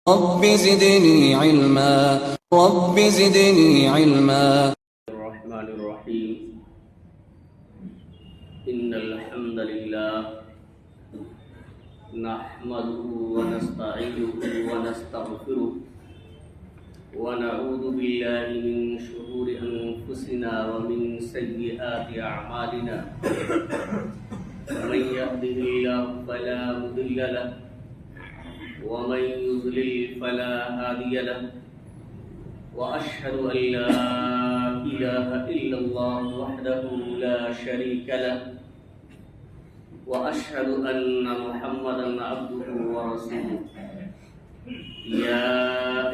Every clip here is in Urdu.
رب زدني علما رب زدني علما. الرحمن الرحيم. إن الحمد لله نحمده ونستعينه ونستغفره ونعوذ بالله من شرور أنفسنا ومن سيئات أعمالنا. من يهده الله فلا مضل له ومن يضلل فلا هادي له. وأشهد أن لا إله إلا الله وحده لا شريك له وأشهد أن محمدا عبده ورسوله. يا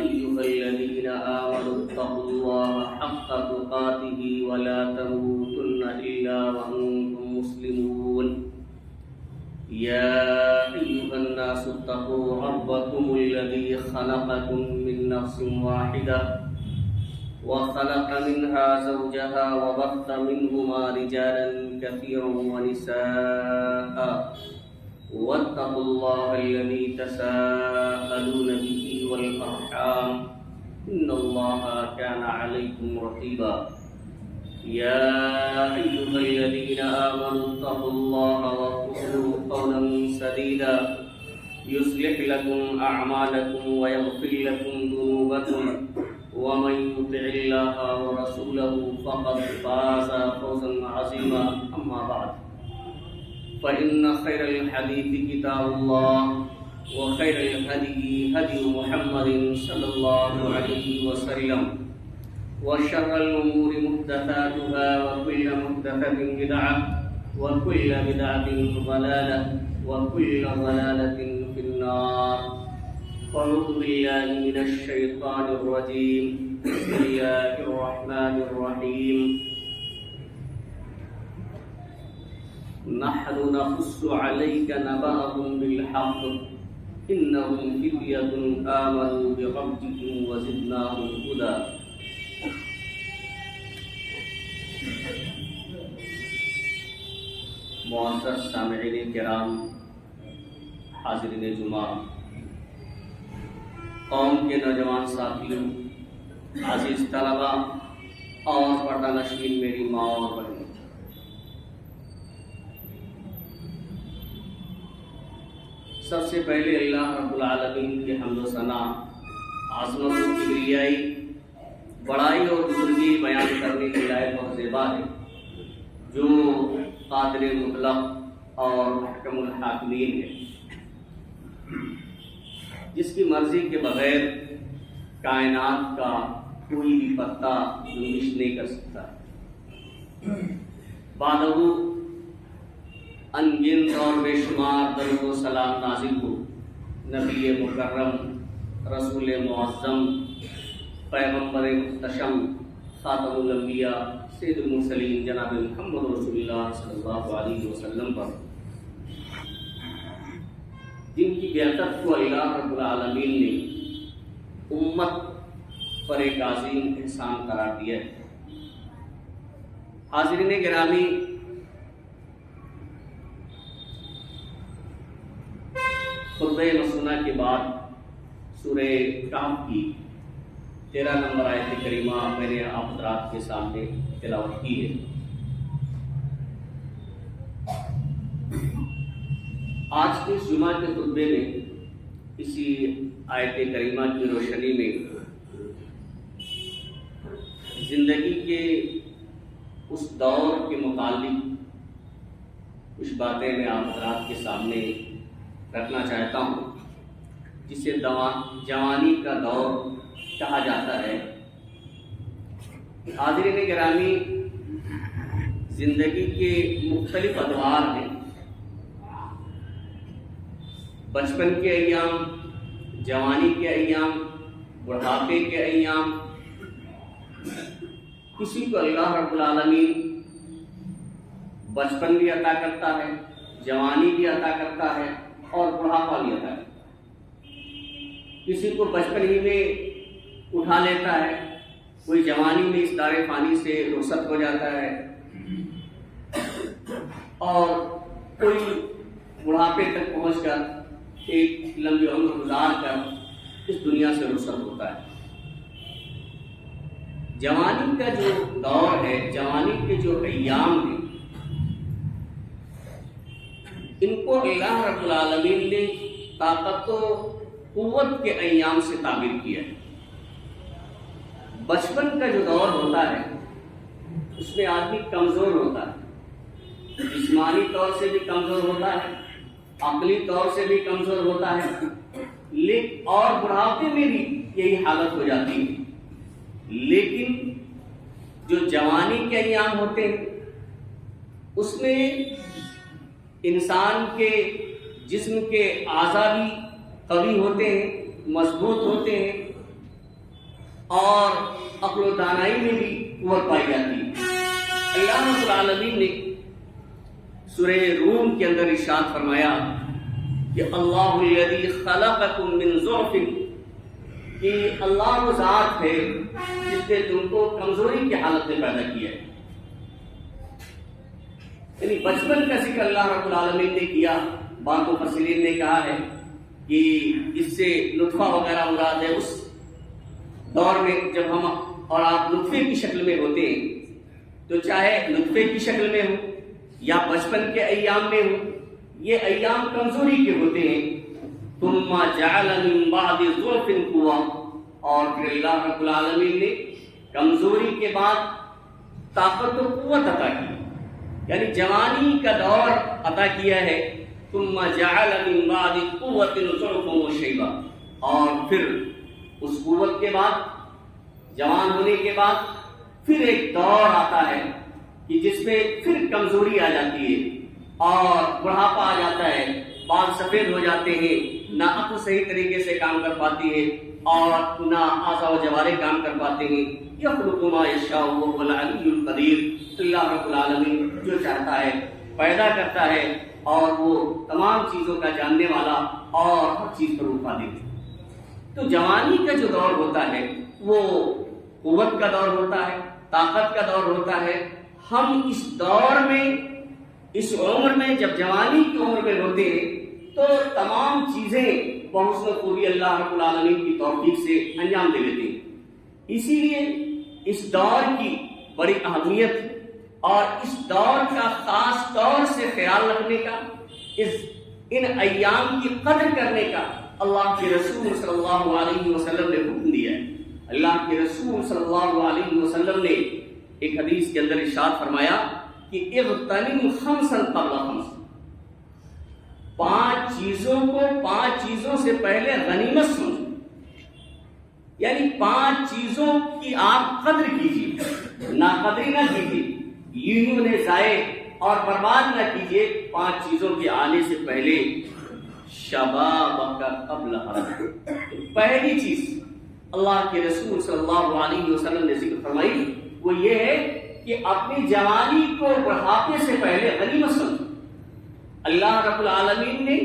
أيها الذين آمنوا اتقوا الله حق تقاته ولا تموتن إلا وأنتم مسلمون. يا أيها الناس اتقوا ربكم الذي خلقكم من نفس واحدة وخلق منها زوجها وبث منهما رجالا كثيرا ونساء. واتقوا الله الذي تساءلون به والأرحام إن الله كان عليكم رقيبا. يا أيها الذين آمنوا اتقوا الله وقولوا قولا سديدا يصلح لكم أعمالكم ويغفر لكم ذنوبكم ومن يطع الله ورسوله فقد فاز فوزا عظيما. أما بعد فإن خير الحديث كتاب الله وخير الهدي هدي محمد صلى الله عليه وسلم وشر الأمور محدثاتها وكل محدثة بدعة وكل بدعة ضلالة وكل ضلالة في النار. أعوذ بالله من الشيطان الرجيم. بسم الله الرحمن الرحيم. نحن نقص عليك نبأهم بالحق إنهم فتية آمنوا بربهم وزدناهم هدى. معزز سامعین کرام، حاضرین جمعہ، قوم کے نوجوان ساتھیوں، عزیز طلبہ اور پردہ نشین میری ماں اور بہنوں، سب سے پہلے اللہ رب العالمین کے حمد و ثنا، عظمت و کبریائی، بڑائی اور بزرگی بیان کرنے کے لائق اور زیبا ہے، جو قادر مطلق اور محکم الحاکمین ہے، جس کی مرضی کے بغیر کائنات کا کوئی بھی پتا جنبش نہیں کر سکتا ہے. بعدہ انگنت اور بے شمار درود و سلام نازل ہو نبی مکرم، رسول معظم، پیغمبر محتشم، خاتم الانبیاء، سید المرسلین جناب محمد رسول اللہ صلی اللہ علیہ وسلم پر، جن کی بعثت کو اللہ رب العالمین نے امت پر ایک عظیم احسان قرار دیا ہے. حاضرین گرامی، خطبہ مسنونہ کے بعد سورہ کہف کی 13 نمبر آیت کریمہ میں نے آپ حضرات کے سامنے تلاوت کی ہے. آج کے اس جمعہ کے خطبے میں اسی آیت کریمہ کی روشنی میں زندگی کے اس دور کے متعلق کچھ باتیں میں آپ حضرات کے سامنے رکھنا چاہتا ہوں، جسے جوانی کا دور کہا جاتا ہے. حاضرین گرامی، زندگی کے مختلف ادوار ہیں. بچپن کے ایام، جوانی کے ایام، بڑھاپے کے ایام. کسی کو اللہ رب العالمین بچپن بھی عطا کرتا ہے، جوانی بھی عطا کرتا ہے اور بڑھاپا بھی عطا کرتا ہے. کسی کو بچپن ہی میں اٹھا لیتا ہے، کوئی جوانی میں اس دار فانی سے رخصت ہو جاتا ہے، اور کوئی بڑھاپے تک پہنچ کر ایک لمبی عمر گزار کر اس دنیا سے رخصت ہوتا ہے۔ جوانی کا جو دور ہے، جوانی کے جو ایام ہیں، ان کو اللہ رب العالمین نے طاقت و قوت کے ایام سے تعبیر کیا ہے۔ بچپن کا جو دور ہوتا ہے اس میں آدمی کمزور ہوتا ہے، جسمانی طور سے بھی کمزور ہوتا ہے، عقلی طور سے بھی کمزور ہوتا ہے، لیکن اور بڑھاپے میں بھی یہی حالت ہو جاتی ہے۔ لیکن جو جوانی کے ایام ہوتے ہیں اس میں انسان کے جسم کے اعضاء بھی قوی ہوتے ہیں، مضبوط ہوتے ہیں، اور عقل و دانائی میں بھی قوت پائی جاتی ہے۔ اللہ رب العالمین نے سورہ روم کے اندر ارشاد فرمایا کہ اللہ الذی خلقکم من ضعف، کہ اللہ وہ ذات ہے جس نے تم کو کمزوری کی حالت میں پیدا کیا ہے۔ یعنی بچپن کا ذکر اللہ رب العالمین نے کیا، بعض مفسرین نے کہا ہے کہ اس سے نطفہ وغیرہ مراد ہے۔ اس دور میں جب ہم اور آپ نطفے کی شکل میں ہوتے ہیں تو چاہے نطفے کی شکل میں ہوں یا بچپن کے ایام میں ہوں، یہ ایام کمزوری کے ہوتے ہیں۔ ثم جعل من بعد ضعف قوة، اور پھر اللہ رب العالمین نے کمزوری کے بعد طاقت و قوت عطا کی، یعنی جوانی کا دور عطا کیا ہے۔ ثم جعل من بعد قوة ضعفا وشيبا، اور پھر اس قوت کے بعد، جوان ہونے کے بعد پھر ایک دور آتا ہے کہ جس میں پھر کمزوری آ جاتی ہے اور بڑھاپا آ جاتا ہے، بال سفید ہو جاتے ہیں، نہ عقل صحیح طریقے سے کام کر پاتی ہے اور نہ اعضاء و جوارح کام کر پاتے ہیں۔ یخلق ما یشاء وهو العلی القدیر، اللہ رب العالمین جو چاہتا ہے پیدا کرتا ہے اور وہ تمام چیزوں کا جاننے والا اور ہر چیز پر قادر ہے۔ تو جوانی کا جو دور ہوتا ہے وہ قوت کا دور ہوتا ہے، طاقت کا دور ہوتا ہے۔ ہم اس دور میں، اس عمر میں، جب جوانی کی عمر میں ہوتے ہیں تو تمام چیزیں بحسن خوبی اللہ رب العالمین کی توفیق سے انجام دے لیتے ہیں۔ اسی لیے اس دور کی بڑی اہمیت اور اس دور کا خاص طور سے خیال رکھنے کا، ان ایام کی قدر کرنے کا اللہ کے رسول صلی اللہ علیہ وسلم نے حکم دیا ہے۔ اللہ کے رسول صلی اللہ علیہ وسلم نے ایک حدیث کے اندر ارشاد فرمایا کہ اغتنم خمسا قبل خمس، 5 چیزوں کو 5 چیزوں سے پہلے غنیمت سمجھو، یعنی 5 چیزوں کی آپ قدر کیجیے، ناقدری نہ کیجیے، یوں ہی انہیں ضائع اور برباد نہ کیجیے۔ 5 چیزوں کے آنے سے پہلے شبابک قبل حرم، پہلی چیز اللہ کے رسول صلی اللہ علیہ وسلم نے ذکر فرمائی وہ یہ ہے کہ اپنی جوانی کو بڑھاپے سے پہلے غنیمت سمجھو۔ اللہ رب العالمین نے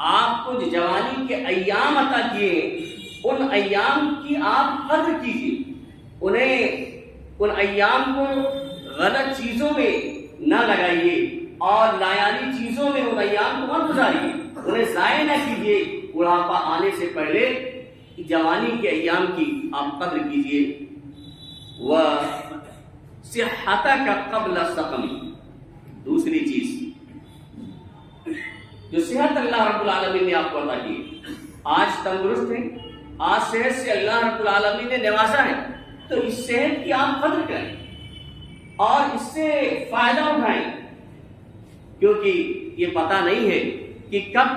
آپ کو جو جوانی کے ایام عطا کیے، ان ایام کی آپ قدر کیجیے، ان ایام کو غلط چیزوں میں نہ لگائیے اور لایانی چیزوں میں ان ایام کو مت گزاریے، انہیں ضائع نہ کیجیے۔ بڑھاپا آنے سے پہلے جوانی کے ایام کی آپ قدر کیجیے۔ وصحتک قبل سقم، دوسری چیز جو صحت اللہ رب العالمین نے آپ کو عطا کی، آج تندرست ہیں، آج صحت سے اللہ رب العالمین نے نوازا ہے، تو اس صحت کی آپ قدر کریں اور اس سے فائدہ اٹھائیں، کیونکہ یہ پتہ نہیں ہے کہ کب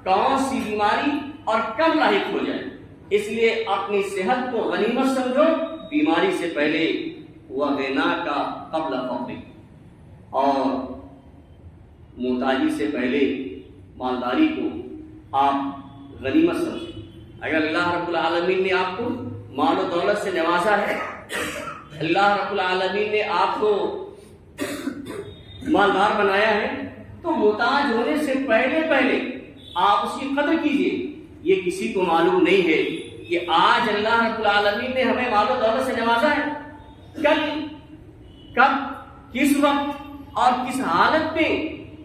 کون سی بیماری اور کب لاحق ہو جائے۔ اس لیے اپنی صحت کو غنیمت سمجھو، بیماری سے پہلے وغنا کا قبل فقر، اور محتاجی سے پہلے مالداری کو آپ غنیمت سمجھیں۔ اگر اللہ رب العالمین نے آپ کو مال و دولت سے نوازا ہے، اللہ رب العالمین نے آپ کو مالدار بنایا ہے، تو محتاج ہونے سے پہلے آپ اس کی قدر کیجیے۔ یہ کسی کو معلوم نہیں ہے کہ آج اللہ رب العالمین نے ہمیں مال و دولت سے نوازا ہے، کل کب کس وقت اور کس حالت میں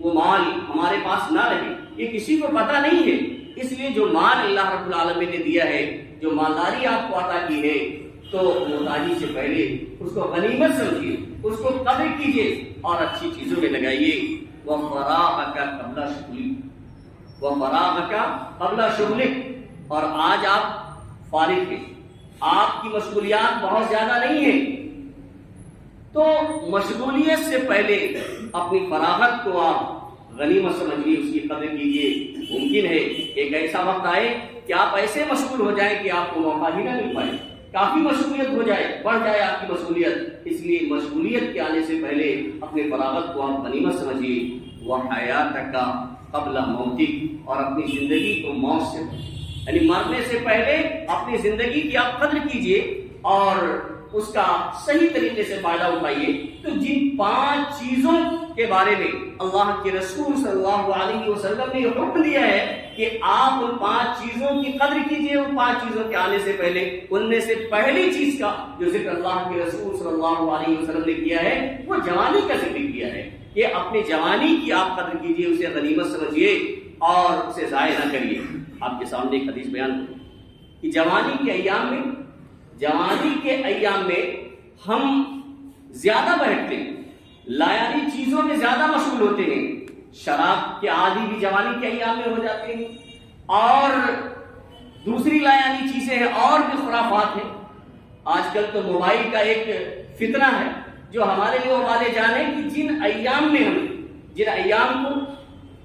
وہ مال ہمارے پاس نہ رہے، یہ کسی کو پتہ نہیں ہے۔ اس لیے جو مال اللہ رب العالمین نے دیا ہے جو مالداری آپ کو عطا کی ہے تو محتاجی سے پہلے اس کو غنیمت سمجھیے، اس کو قدر کیجیے اور اچھی چیزوں میں لگائیے۔ وَفَرَاغَكَ قَبْلَ شُغْلِكَ، وَفَرَاغَكَ قَبْلَ شُغْلِكَ، اور آج آپ فارغ ہیں، آپ کی مشغولیات بہت زیادہ نہیں ہیں، تو مشغولیت سے پہلے اپنی فراغت کو آپ غنیمت سمجھیے، اس کی قدر کیجیے۔ ممکن ہے ایک ایسا وقت آئے کہ آپ ایسے مشغول ہو جائیں کہ آپ کو موقع ہی نہ مل پائے، کافی مشغولیت ہو جائے، بڑھ جائے آپ کی مشغولیت، اس لیے مشغولیت کے آنے سے پہلے اپنی فراغت کو آپ غنیمت سمجھیے۔ وَحَيَاتَكَ قَبْلَ مَوْتِكَ، اور اپنی زندگی کو موت سے، یعنی مرنے سے پہلے اپنی زندگی کی آپ قدر کیجیے اور اس کا صحیح طریقے سے فائدہ اٹھائیے۔ تو جن 5 چیزوں کے بارے میں اللہ کے رسول صلی اللہ علیہ وسلم نے یہ حکم دیا ہے کہ آپ ان 5 چیزوں کی قدر کیجیے، ان 5 چیزوں کے آنے سے پہلے، ان میں سے پہلی چیز کا جو ذکر اللہ کے رسول صلی اللہ علیہ وسلم نے کیا ہے وہ جوانی کا ذکر کیا ہے کہ اپنی جوانی کی آپ قدر کیجیے، اسے غنیمت سمجھیے اور اسے ضائع نہ کریے۔ آپ کے سامنے ایک حدیث بیان کروں کہ جوانی کے ایام میں ہم زیادہ بیٹھتے ہیں، لایانی چیزوں میں زیادہ مشغول ہوتے ہیں، شراب کے عادی بھی جوانی کے ایام میں ہو جاتے ہیں، اور دوسری لایانی چیزیں ہیں اور بھی خرافات ہیں۔ آج کل تو موبائل کا ایک فتنہ ہے جو ہمارے لیے والے جانے کہ جن ایام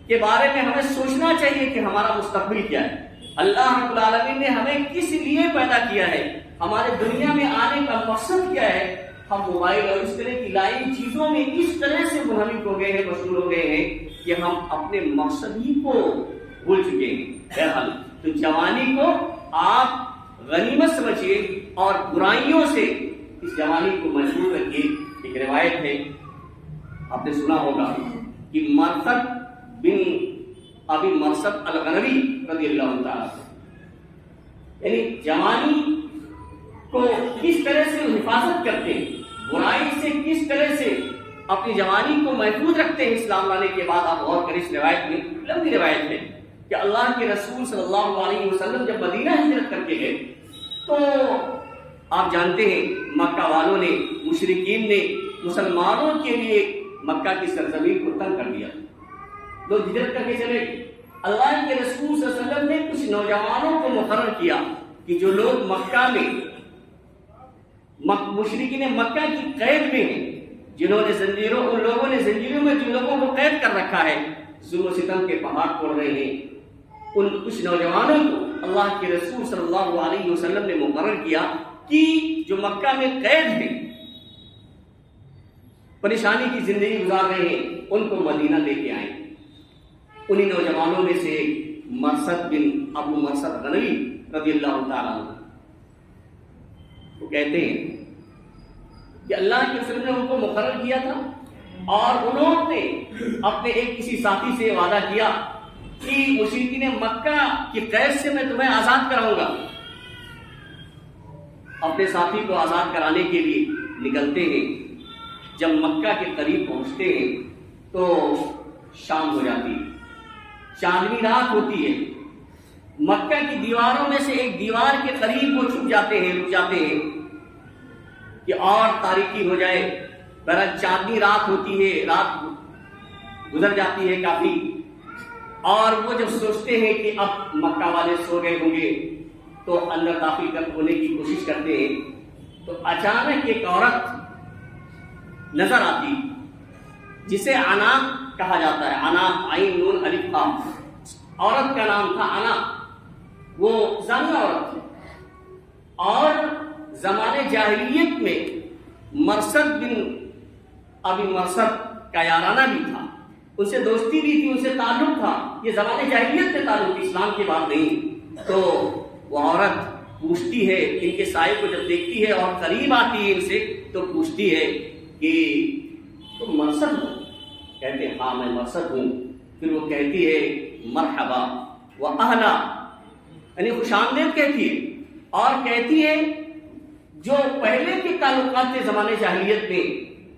کے بارے میں ہمیں سوچنا چاہیے کہ ہمارا مستقبل کیا ہے، اللہ رب العالمین نے ہمیں کس لیے پیدا کیا ہے، ہمارے دنیا میں آنے کا مقصد کیا ہے۔ ہم موبائل اور اس طرح کی لائن چیزوں میں اس طرح سے منہمک ہو گئے ہیں، مشغول ہو گئے ہیں کہ ہم اپنے مقصد ہی کو بھول چکے ہیں۔ بہرحال تو جوانی کو آپ غنیمت سمجھیے اور برائیوں سے اس جوانی کو محفوظ رکھیے۔ ایک روایت ہے، آپ نے سنا ہوگا کہ مرثد بن ابی مرثد الغنوی رضی اللہ تعالیٰ، یعنی جوانی کو کس طرح سے حفاظت کرتے ہیں، برائی سے کس طرح سے اپنی جوانی کو محفوظ رکھتے ہیں اسلام لانے کے بعد۔ آپ غور کریں، اس روایت میں لمبی روایت ہے کہ اللہ کے رسول صلی اللہ علیہ وسلم جب مدینہ ہجرت کر کے گئے تو آپ جانتے ہیں مکہ والوں نے، مشرکین نے مسلمانوں کے لیے مکہ کی سرزمین کو تنگ کر دیا، لوگ ہجرت کر کے چلے گئے۔ اللہ کے رسول صلی اللہ علیہ وسلم نے کچھ نوجوانوں کو مقرر کیا کہ جو لوگ مکہ میں مشرکین مکہ کی قید میں ہیں، ان لوگوں نے زنجیروں میں جن لوگوں کو قید کر رکھا ہے، ظلم و ستم کے پہاڑ توڑ رہے ہیں، ان کچھ نوجوانوں کو اللہ کے رسول صلی اللہ علیہ وسلم نے مقرر کیا کہ جو مکہ میں قید ہیں، پریشانی کی زندگی گزار رہے ہیں، ان کو مدینہ لے کے آئیں۔ انہی نوجوانوں میں سے مرثد بن ابو مرثد غنوی رضی اللہ تعالیٰ عنہ، وہ کہتے ہیں کہ اللہ کے رسول نے ان کو مقرر کیا تھا اور انہوں نے اپنے ایک کسی ساتھی سے وعدہ کیا کہ مشرکین مکہ کی قید سے میں تمہیں آزاد کراؤں گا۔ اپنے ساتھی کو آزاد کرانے کے لیے نکلتے ہیں، جب مکہ کے قریب پہنچتے ہیں تو شام ہو جاتی ہے، چاندنی رات ہوتی ہے، مکہ کی دیواروں میں سے ایک دیوار کے قریب وہ چھپ جاتے ہیں، رک جاتے ہیں کہ اور تاریکی ہو جائے۔ بہرحال چاندنی رات ہوتی ہے، رات گزر جاتی ہے کافی، اور وہ جب سوچتے ہیں کہ اب مکہ والے سو گئے ہوں گے تو اندر داخل ہونے کی کوشش کرتے ہیں تو اچانک ایک عورت نظر آتی جسے انا کہا جاتا ہے، انا عین نون الف ب، عورت کا نام تھا انا، وہ زانیہ عورت تھی، اور زمانے جاہلیت میں مرثد بن ابی مرثد کا یارانہ بھی تھا، ان سے دوستی بھی تھی، ان سے تعلق تھا، یہ زمانے جاہلیت میں تعلق تھی، اسلام کی بات نہیں۔ تو وہ عورت پوچھتی ہے، ان کے سائے کو جب دیکھتی ہے اور قریب آتی ہے ان سے تو پوچھتی ہے کہ تم مرثد ہو؟ کہتے ہیں ہاں میں مرثد ہوں۔ پھر وہ کہتی ہے مرحبا و اہلا، یعنی خوش آمدید کہتی ہے، اور کہتی ہے جو پہلے کے تعلقات تھے زمانے جاہلیت میں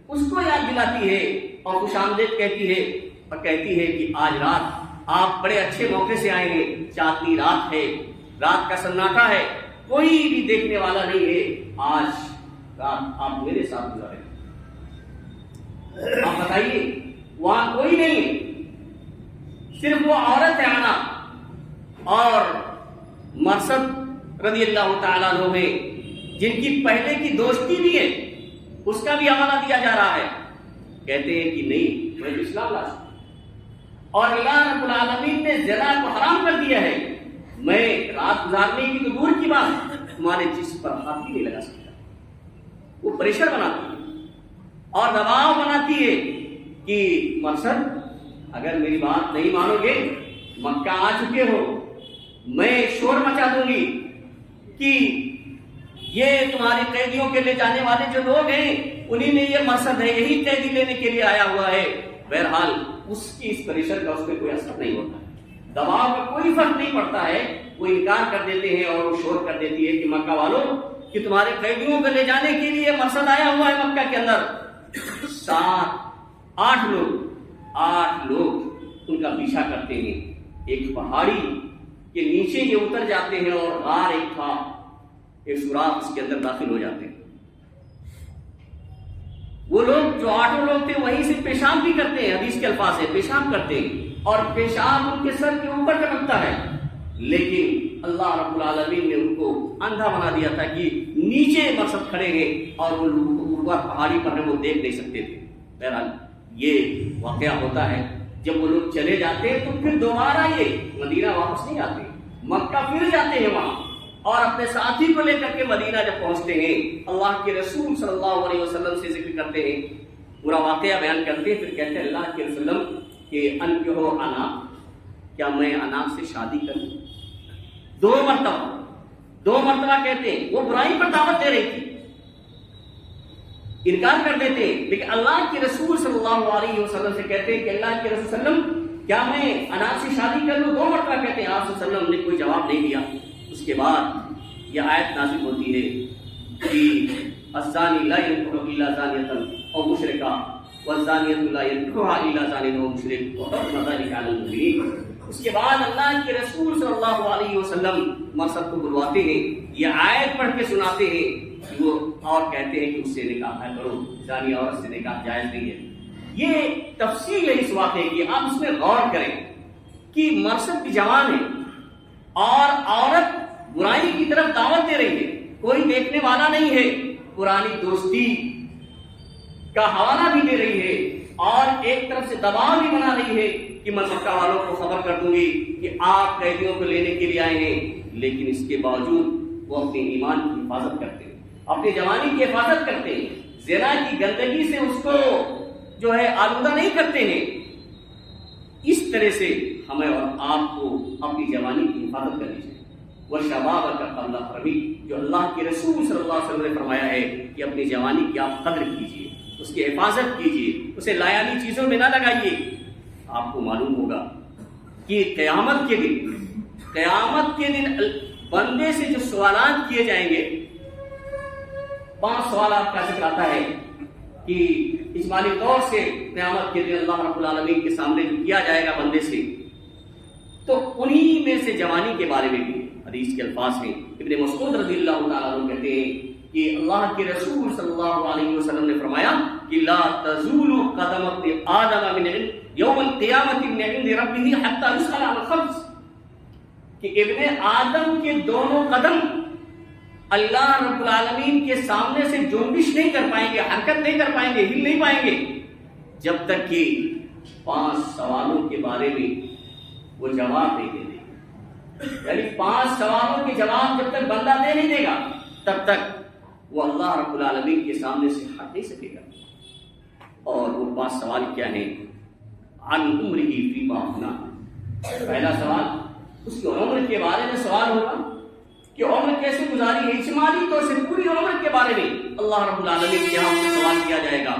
اس کو یاد دلاتی ہے اور خوش آمدید کہتی ہے، اور کہتی ہے کہ آج رات آپ بڑے اچھے موقع سے آئے ہیں، چاندنی رات ہے، رات کا سناٹا ہے، کوئی بھی دیکھنے والا نہیں ہے. آج رات آپ میرے ساتھ گزارے, آپ بتائیے وہاں کوئی نہیں ہے, صرف وہ عورت ہے آنا, اور مرثد رضی اللہ تعالیٰ عنہ ہے جن کی پہلے کی دوستی بھی ہے, اس کا بھی حوالہ دیا جا رہا ہے. کہتے ہیں کہ نہیں, میں اسلام لا سکتا, اور اللہ رب العالمین نے زنا کو حرام کر دیا ہے, میں رات گزارنے کی تو دور کی بات تمہارے جسم پر ہاتھ بھی نہیں لگا سکتا. وہ پریشر بناتی ہے اور دباؤ بناتی ہے کہ مرثد اگر میری بات نہیں مانو گے, مکہ آ چکے ہو, میں شور مچا دوں گی کہ یہ تمہارے قیدیوں کے لے جانے والے جو لوگ ہیں انہی میں یہ مرثد ہے, یہی قیدی لینے کے لیے آیا ہوا ہے. بہرحال اس کی اس پریشر کا اس پہ کوئی اثر نہیں ہوتا ہے, دباؤ کا کوئی فرق نہیں پڑتا ہے. وہ انکار کر دیتے ہیں اور وہ شور کر دیتی ہے کہ مکہ والوں کہ تمہارے قیدیوں کو لے جانے کے لیے مرثد آیا ہوا ہے مکہ کے اندر. 7-8 لوگ ان کا پیچھا کرتے ہیں, ایک پہاڑی کے نیچے یہ اتر جاتے ہیں اور غار ایک تھا, ایک سوراخ اس کے اندر داخل ہو جاتے ہیں. وہ لوگ جو 8 لوگ تھے وہیں سے پیشاب بھی کرتے ہیں, حدیث کے الفاظ ہے پیشاب کرتے ہیں, اور پیشاب ان کے سر کے اوپر ٹپکتا ہے. لیکن اللہ رب العالمین نے ان کو اندھا بنا دیا تھا کہ نیچے مرثد کھڑے ہیں اور وہ اوپر پہاڑی پر وہ دیکھ نہیں سکتے تھے. بہرحال یہ واقعہ ہوتا ہے. جب وہ لوگ چلے جاتے ہیں تو پھر دوبارہ یہ مدینہ واپس نہیں آتے, مکہ پھر جاتے ہیں وہاں, اور اپنے ساتھی کو لے کر کے مدینہ جب پہنچتے ہیں اللہ کے رسول صلی اللہ علیہ وسلم سے ذکر کرتے ہیں, پورا واقعہ بیان کرتے ہیں. پھر کہتے ہیں اللہ کے رسول کہ انکحوا انا, کیا میں انا سے شادی کروں؟ 2 مرتبہ کہتے ہیں. وہ برائی پر دعوت دے رہی تھی, انکار کر دیتے ہیں, لیکن اللہ کے رسول صلی اللہ علیہ وسلم سے کہتے ہیں کہ اللہ کے رسول صلی اللہ علیہ وسلم کیا میں انا سے شادی کر لوں؟ 2 مرتبہ کہتے ہیں. آپ صلی اللہ علیہ وسلم نے کوئی جواب نہیں دیا. اس کے بعد یہ آیت نازل ہوتی ہے کہ الزانی لا ينكح الا زانیۃ او مشرکہ والزانیۃ لا ينكحها الا زان او مشرک وحرم ذلك على المؤمنین. اس کے بعد اللہ کے رسول صلی اللہ علیہ وسلم مرثد کو بلواتے ہیں, یہ آیت پڑھ کے سناتے ہیں کہ وہ, اور کہتے ہیں کہ اس سے نکاح نہ کرو, زانی عورت سے نکاح جائز نہیں ہے. یہ تفصیل ہے اس واقعے کی, آپ اس میں غور کریں کہ مرثد بھی جوان ہے اور عورت برائی کی طرف دعوت دے رہی ہے, کوئی دیکھنے والا نہیں ہے, پرانی دوستی کا حوالہ بھی دے رہی ہے, اور ایک طرف سے دباؤ بھی بنا رہی ہے کہ میں مکہ والوں کو خبر کر دوں گی کہ آپ قیدیوں کو لینے کے لیے آئے ہیں. لیکن اس کے باوجود وہ اپنے ایمان کی حفاظت کرتے ہیں, اپنی جوانی کی حفاظت کرتے ہیں, زنا کی گندگی سے اس کو جو ہے آلودہ نہیں کرتے ہیں. اس طرح سے ہمیں اور آپ کو اپنی جوانی کی حفاظت کرنی چاہیے. وَشَبَابَكَ قَبْلَ حَرَمِكَ, جو اللہ کے رسول صلی اللہ علیہ وسلم نے فرمایا ہے کہ اپنی جوانی کی آپ قدر کیجیے, اس کی حفاظت کیجیے, اسے لایانی چیزوں میں نہ لگائیے. آپ کو معلوم ہوگا کہ قیامت کے دن بندے سے جو سوالات کیے جائیں گے, 5 سوالات کا ذکر آتا ہے کہ اجمالی طور سے قیامت کے دن اللہ رب العالمین کے سامنے جو کیا جائے گا بندے سے, تو انہی میں سے جوانی کے بارے میں بھی حدیث کے الفاظ ہیں. ابن مسعود رضی اللہ تعالیٰ عنہ کہتے ہیں کہ اللہ کے رسول صلی اللہ علیہ وسلم نے فرمایا کہ لا تزول قدم ابن آدم من یوم القیامت من عند ربہ حتی یسأل عن 5, کہ ابن آدم کے دونوں قدم اللہ رب العالمین کے سامنے سے جنبش نہیں کر پائیں گے, حرکت نہیں کر پائیں گے, ہل نہیں پائیں گے, جب تک کہ 5 سوالوں کے بارے میں وہ جواب نہیں دے دے. یعنی 5 سوالوں کے جواب جب تک بندہ دے نہیں دے گا تب تک وہ اللہ رب العالمین کے سامنے سے ہٹ نہیں سکے گا. اور وہ 5 سوال کیا ہیں؟ عن عمرہ فیما افنی, پہلا سوال اس کی عمر کے بارے میں سوال ہوگا کہ عمر کیسے گزاری ہے, اجمالی طور سے پوری عمر کے بارے میں اللہ رب العالمین کے یہاں سے سوال کیا جائے گا.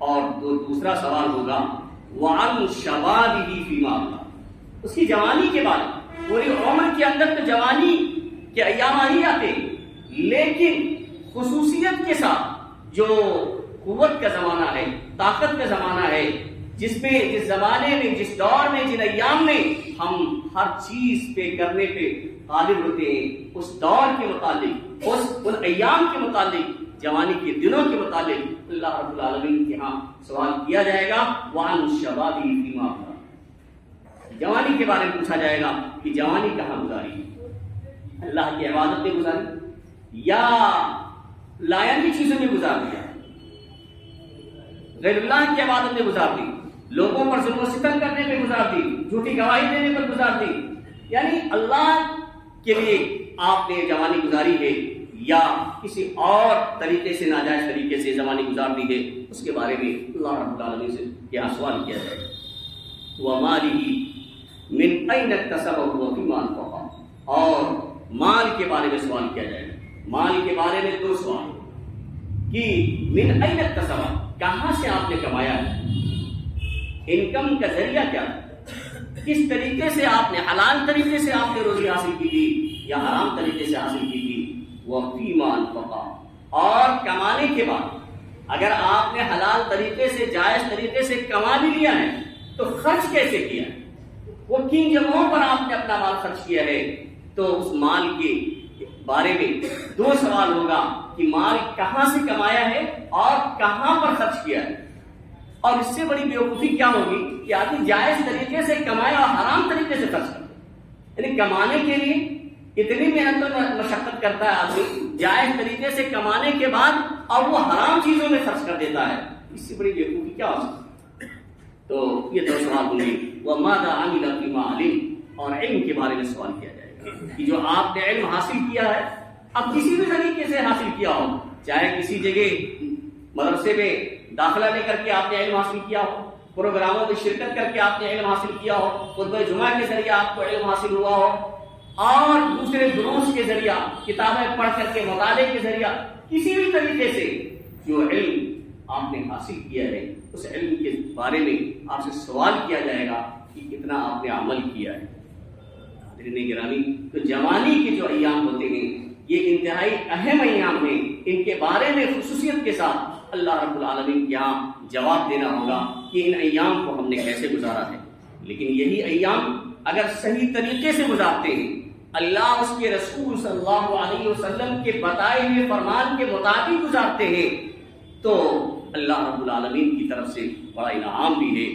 اور دوسرا سوال ہوگا وعن شبابہ فیما افنی, اس کی جوانی کے بارے میں. پوری عمر کے اندر تو جوانی کے ایام ہی آتے, لیکن خصوصیت کے ساتھ جو قوت کا زمانہ ہے, طاقت کا زمانہ ہے, جس زمانے میں, جس دور میں, جن ایام میں ہم ہر چیز پہ کرنے پہ غالب ہوتے ہیں اس دور کے متعلق، ان ایام کے متعلق، جوانی کے دنوں کے متعلق اللہ رب العالمین کے ہاں سوال کیا جائے گا. وَعَنْ شَبَابِهِ فِيمَا أَفْنَىٰ، جوانی کے بارے میں پوچھا جائے گا کہ جوانی کہاں گزاری، اللہ کی عبادت میں گزاری یا لائن کی چیزوں میں گزار دیا، غیر اللہ کی عبادت میں گزار دی، لوگوں پر ظلم و ستم کرنے میں گزار دی، جھوٹی گواہی دینے پر گزار دی. یعنی اللہ کے لیے آپ نے جوانی گزاری ہے یا کسی اور طریقے سے ناجائز طریقے سے جوانی گزار دی ہے، اس کے بارے میں اللہ رب العالمین سے کیا سوال کیا جائے گا. وَمَالِهِ مِنْ أَيْنَ اكْتَسَبَهُ وَفِيمَا أَنْفَقَهُ، اور مال کے بارے میں سوال کیا جائے گا. مال کے بارے میں دو سوال کہ من أَيْنَ اكْتَسَبَهُ، کہاں سے آپ نے کمایا ہے، انکم کا ذریعہ کیا ہے، کس طریقے سے آپ نے، حلال طریقے سے آپ نے روزی حاصل کی تھی یا حرام طریقے سے حاصل کی تھی. وَفِيمَا أَنْفَقَهُ، اور کمانے کے بعد اگر آپ نے حلال طریقے سے، جائز طریقے سے کما بھی لیا ہے تو خرچ کیسے کیا ہے، وہ کن جگہوں پر آپ نے اپنا مال خرچ کیا ہے. تو اس مال کے بارے میں دو سوال ہوگا کہ مال کہاں سے کمایا ہے اور کہاں پر خرچ کیا ہے. اور اس سے بڑی بیوقوفی کیا ہوگی کہ آدمی جائز طریقے سے کمائے اور حرام طریقے سے خرچ کرے. یعنی کمانے کے لیے اتنی محنت و مشقت کرتا ہے آدمی جائز طریقے سے کمانے کے بعد، اور وہ حرام چیزوں میں خرچ کر دیتا ہے. اس سے بڑی بیوقوفی کیا ہو سکتی ہے. تو یہ دو سوال ہوں گے. وَمَاذَا عَمِلَ فِيمَا عَلِمَ، اور علم کے بارے میں سوال کیا جائے گا کہ جو آپ نے علم حاصل کیا ہے، اب کسی بھی طریقے سے حاصل کیا ہو، چاہے کسی جگہ مدرسے میں داخلہ لے کر کے آپ نے علم حاصل کیا ہو، پروگراموں میں شرکت کر کے آپ نے علم حاصل کیا ہو، خطبہ جمعہ کے ذریعے آپ کو علم حاصل ہوا ہو، اور دوسرے دروس کے ذریعہ، کتابیں پڑھ کر کے، مطالعے کے ذریعہ، کسی بھی طریقے سے جو علم آپ نے حاصل کیا ہے، اس علم کے بارے میں آپ سے سوال کیا جائے گا کہ کتنا آپ نے عمل کیا ہے. حضرین گرامی، تو جوانی کے جو ایام ہوتے ہیں یہ انتہائی اہم ایام ہیں. ان کے بارے میں خصوصیت کے ساتھ اللہ رب العالمین کے یہاں جواب دینا ہوگا کہ ان ایام کو ہم نے کیسے گزارا ہے. لیکن یہی ایام اگر صحیح طریقے سے گزارتے ہیں، اللہ اس کے رسول صلی اللہ علیہ وسلم کے بتائے ہوئے فرمان کے مطابق گزارتے ہیں، تو اللہ رب العالمین کی طرف سے بڑا انعام بھی ہے.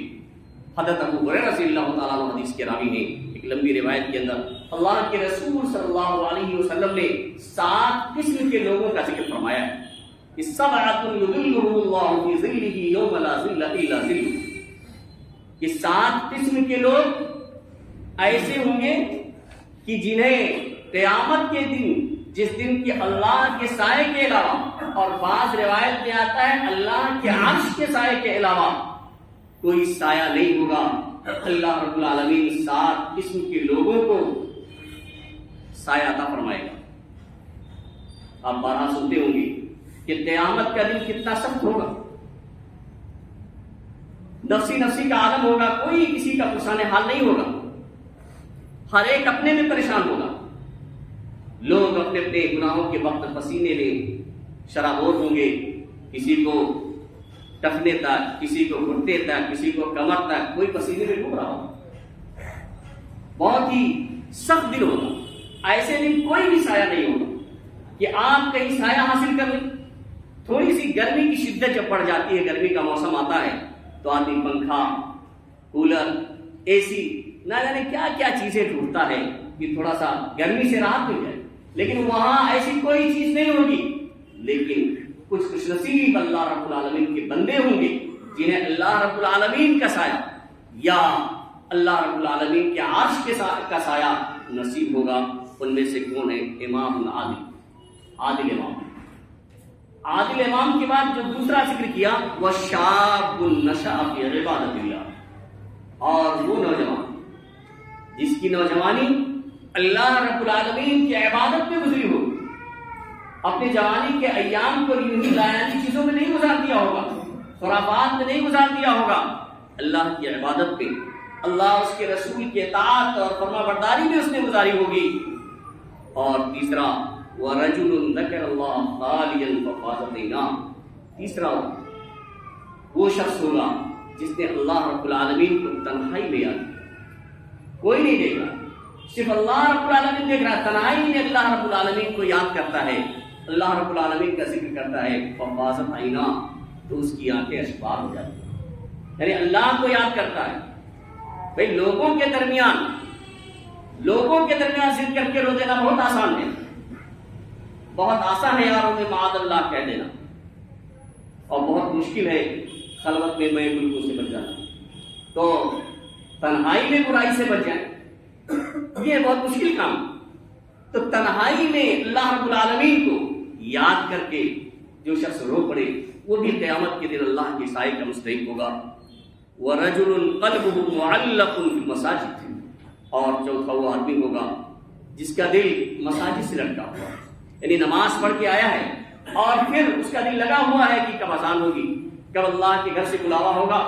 حضرت ابو ہریرہ رضی اللہ تعالیٰ عنہ حدیث کے راوی ہیں، ایک لمبی روایت کے اندر اللہ کے رسول صلی اللہ علیہ وسلم نے 7 قسم کے لوگوں کا ذکر فرمایا ہے. سبعۃ یظلھم اللہ فی ظلہ یوم لا ظل الا ظلہ. یہ 7 قسم کے لوگ ایسے ہوں گے کہ جنہیں قیامت کے دن، جس دن کی اللہ کے سائے کے علاوہ، اور بعض روایت میں آتا ہے اللہ کے عرش کے سائے کے علاوہ کوئی سایہ نہیں ہوگا. اللہ رب العالمین 7 قسم کے لوگوں کو سایہ عطا فرمائے گا. آپ بارہا سنتے ہوں گے کہ قیامت کا دن کتنا سخت ہوگا، نفسی نفسی کا عالم ہوگا، کوئی کسی کا پرسان حال نہیں ہوگا، ہر ایک اپنے میں پریشان ہوگا. لوگ اپنے اپنے گناہوں کے وقت پسینے میں شرابور ہوں گے، کسی کو ٹخنے تک، کسی کو گھٹنے تک، کسی کو کمر تک، کوئی پسینے میں ڈوب رہا ہوگا. بہت ہی سخت دن ہوگا. ایسے دن کوئی بھی سایہ نہیں ہوگا کہ آپ کہیں سایہ حاصل کر لیں. تھوڑی سی گرمی کی شدت جب پڑ جاتی ہے، گرمی کا موسم آتا ہے تو آدمی پنکھا، کولر، اے سی، نہ جانے کیا کیا چیزیں ڈھونڈتا ہے کہ تھوڑا سا گرمی سے راحت مل جائے. لیکن وہاں ایسی کوئی چیز نہیں ہوگی. لیکن کچھ خوش نصیب اللہ رب العالمین کے بندے ہوں گے جنہیں اللہ رب العالمین کا سایہ یا اللہ رب العالمین کے عرش کے کا سایہ نصیب ہوگا. ان میں سے کون ہے؟ امام عادل امام. عادل امام کے بعد جو دوسرا ذکر کیا وہ شاب نشأ فی عبادت اللہ، اور وہ نوجوان جس کی نوجوانی اللہ رب العالمین کی عبادت میں گزری ہو، اپنے جوانی کے ایام کو یوں ہی لایانی چیزوں میں نہیں گزار دیا ہوگا، خرافات میں نہیں گزار دیا ہوگا، اللہ کی عبادت میں، اللہ اس کے رسول کی اطاعت اور فرما برداری میں اس نے گزاری ہوگی. اور تیسرا وَرَجُلٌ ذَكَرَ اللَّهَ خَالِيًا فَفَاضَتْ عَيْنَاهُ، تیسرا وہ شخص ہوگا جس نے اللہ رب العالمین کو تنہائی میں یاد کیا، کوئی نہیں دیکھا، صرف اللہ رب العالمین دیکھ رہا ہے، تنہائی میں اللہ رب العالمین کو یاد کرتا ہے، اللہ رب العالمین کا ذکر کرتا ہے، ففاضت عینا، تو اس کی آنکھیں اشبار ہو جاتی ہیں، یعنی اللہ کو یاد کرتا ہے۔ بھئی لوگوں کے درمیان ذکر کر کے رو دینا بہت آسان ہے، بہت آسان ہے یاروں میں معاذ اللہ کہہ دینا، اور بہت مشکل ہے خلوت میں میں گلگوں سے بچ جانا۔ تو تنہائی میں برائی سے بچ جائیں، یہ بہت مشکل کام۔ تو تنہائی میں اللہ رب العالمین کو یاد کر کے جو شخص رو پڑے وہ بھی قیامت کے دن اللہ کے سائے کا مستحق ہوگا۔ وَرَجُلٌ قَلْبُهُ مُعَلَّقٌ فِي الْمَسَاجِدِ، اور چوتھا وہ آدمی ہوگا جس کا دل مساجد سے لٹکا ہوا ہے، یعنی نماز پڑھ کے آیا ہے اور پھر اس کا دل لگا ہوا ہے کہ کب اذان ہوگی، کب اللہ کے گھر سے بلاوا ہوگا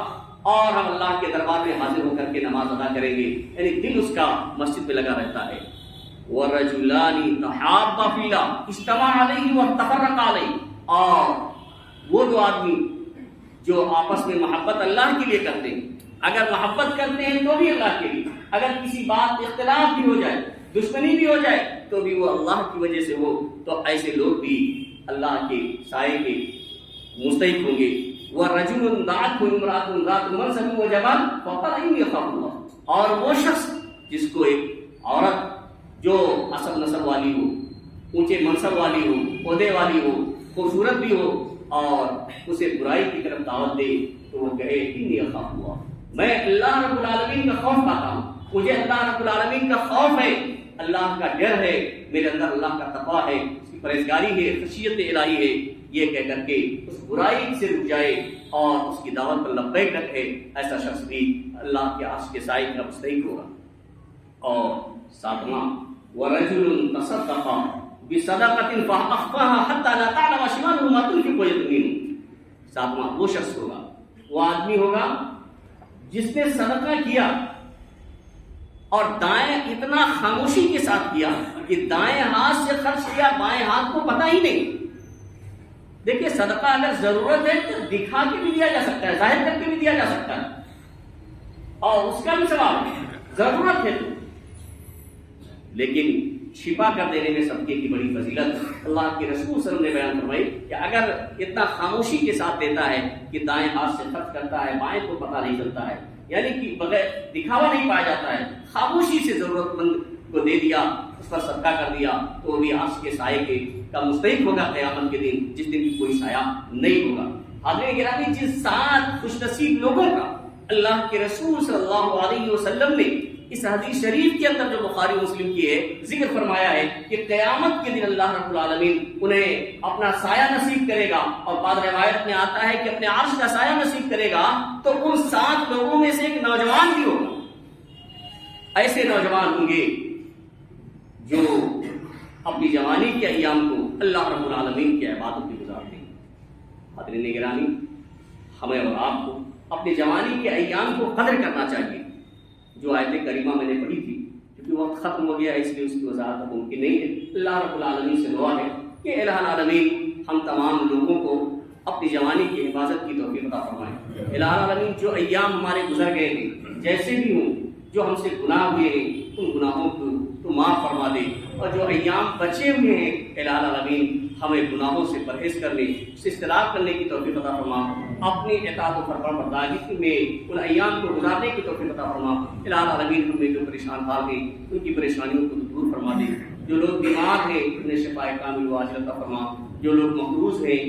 اور ہم اللہ کے دربار میں حاضر ہو کر کے نماز ادا کریں گے، یعنی دل اس کا مسجد میں لگا رہتا ہے۔ وَرَجُلَانِ تَحَابَّا فِي اللَّهِ اجْتَمَعَا عَلَيْهِ وَاتَّفَرَّقَا عَلَيْهِ، اور وہ دو آدمی جو آپس میں محبت اللہ کے لیے کرتے ہیں، اگر محبت کرتے ہیں تو بھی اللہ کے لیے، اگر کسی بات اختلاف بھی ہو جائے، دشمنی بھی ہو جائے تو بھی وہ اللہ کی وجہ سے ہو، تو ایسے لوگ بھی اللہ کے سائے کے مستحق ہوں گے۔ وَرَجُلٌ دَعَتْهُ امْرَأَةٌ ذَاتُ مَنْصَبٍ وَجَمَالٍ فَقَالَ إِنِّي أَخَافُ اللَّهَ، اور وہ شخص جس کو ایک عورت جو اصل نسب والی ہو، اونچے منصب والی ہو، عہدے والی ہو، خوبصورت بھی ہو، اور اسے برائی کی طرف دعوت دے تو وہ کہے انی اخاف اللہ، میں اللہ رب العالمین کا خوف پاتا ہوں، مجھے اللہ رب العالمین کا خوف ہے، اللہ کا ڈر ہے، میرے اندر اللہ کا تقویٰ ہے، اس کی پرہیزگاری ہے، خشیت الہی ہے، یہ کہہ کر کے اس برائی سے رک جائے اور اس کی دعوت پر لبیک رکھے، ایسا شخص بھی اللہ کے عرش کے سائے کا مستحق ہوگا۔ اور ساتواں وَرَجُلٌ تَصَدَّقَ بِصَدَقَةٍ فَأَخْفَاهَا حَتَّى لَا تَعْلَمَ شِمَالُهُ مَا تُنْفِقُ يَمِينُهُ، ساتواں وہ شخص ہوگا، وہ آدمی ہوگا جس نے صدقہ کیا اور دائیں اتنا خاموشی کے ساتھ کیا کہ دائیں ہاتھ سے خرچ کیا، بائیں ہاتھ کو پتہ ہی نہیں۔ دیکھیے صدقہ اگر ضرورت ہے تو دکھا کے بھی دیا جا سکتا ہے، ظاہر کر کے بھی دیا جا سکتا ہے اور اس کا بھی ثواب ہے، ضرورت ہے تو، لیکن چھپا کر دینے میں صدقے کی بڑی فضیلت اللہ کے رسول صلی اللہ علیہ وسلم نے بیان فرمائی کہ اگر اتنا خاموشی کے ساتھ دیتا ہے کہ دائیں ہاتھ سے خرچ کرتا ہے، بائیں کو پتہ نہیں چلتا ہے، یعنی کہ بغیر دکھاوا نہیں پایا جاتا ہے، خاموشی سے ضرورت مند کو دے دیا، اس پر صدقہ کر دیا، تو وہ بھی عرش کے سائے کا مستحق ہوگا قیامت کے دن، جس دن کی کوئی سایہ نہیں ہوگا۔ حاضرین گرامی، جن 7 خوش نصیب لوگوں کا اللہ کے رسول صلی اللہ علیہ وسلم نے اس حدیث شریف کے اندر جو بخاری مسلم کی ہے ذکر فرمایا ہے کہ قیامت کے دن اللہ رب العالمین انہیں اپنا سایہ نصیب کرے گا، اور بعض روایت میں آتا ہے کہ اپنے عرش کا سایہ نصیب کرے گا، تو ان 7 لوگوں میں سے ایک نوجوان بھی ہوگا۔ ایسے نوجوان ہوں گے جو اپنی جوانی کے ایام کو اللہ رب العالمین کی عبادت میں گزارتے ہیں۔ حاضرین گرامی، ہمیں اور آپ کو اپنی جوانی کے ایام کو قدر کرنا چاہیے۔ جو آیت کریمہ میں نے پڑھی تھی، کیونکہ وقت ختم ہو گیا اس لیے اس کی وضاحت ممکن نہیں ہے، اللہ رب العالمین سے دعا ہے کہ الہ العالمین ہم تمام لوگوں کو اپنی جوانی کی حفاظت کی توفیق عطا فرمائے۔ الہ العالمین جو ایام ہمارے گزر گئے ہیں جیسے بھی ہوں، جو ہم سے گناہ ہوئے ہیں ان گناہوں کو تو معاف فرما دے، اور جو ایام بچے ہوئے ہیں الہ العالمین ہمیں گناہوں سے پرہیز کرنے، سے اجتناب کرنے کی توفیق عطا فرما، اپنی اطاعت و فرمانبرداری میں ان ایام کو گزارنے کی توفیق عطا فرما۔ الہ العالمین ہم نے جو پریشان حال ہیں ان کی پریشانیوں کو دور فرما دے، جو لوگ بیمار ہیں انہیں شفاء کامل و عاجل عطا فرما، جو لوگ مقروض ہیں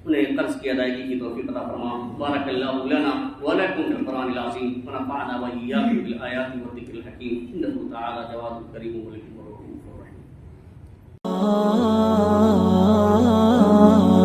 انہیں قرض کی ادائیگی کی توفیق عطا فرما۔ بارک اللہ لنا ولکم فی القرآن العظیم ونفعنا وإیاکم بالآیات والذکر الحکیم، انہ تعالی جواد کریم ملک